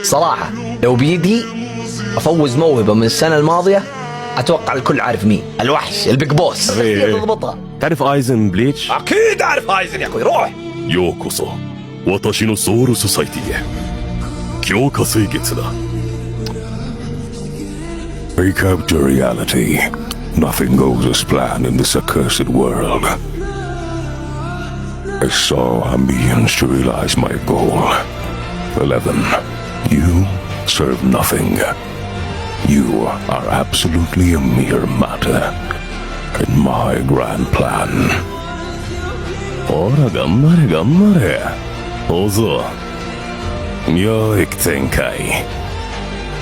صراحة لو بيدي افوز موهبة من السنة الماضية، اتوقع الكل عارف مين. الوحش البيج بوس. إيه. تضبطها. تعرف ايزن بليتش؟ اكيد اعرف ايزن يا اخوي. روح. ようこそ私のソウルソサイティへ。強化清潔だ。 Wake up to reality. Nothing goes as planned in this accursed world. I saw ambience to realize my goal. 11. You serve nothing. You are absolutely a mere matter in my grand plan. ほら頑張れ頑張れ。小僧。領域展開。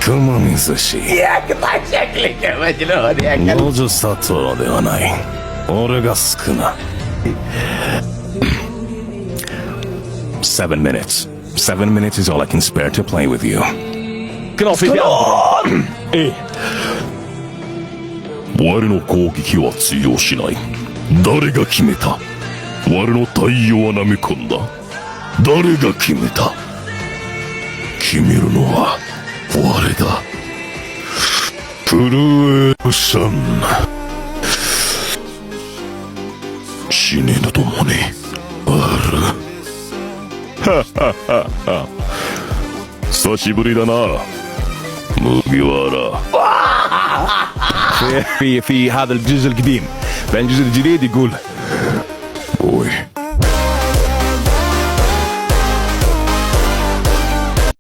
雲水し。 يا قطع شكلك يا مجنون يا كلب. 文字砂糖ではない。俺が少な。7 minutes. 7 minutes is all I can spare to play with you. كنا في ええ。我の攻撃は通用しない。誰が決めた？我の太陽は舐め込んだ。誰が決めた？決めるのは我だ。震えるさん。死ねぬともにある。久しぶりだな麦わら。 في هذا الجزء القديم. بعدين الجزء الجديد يقول Boy,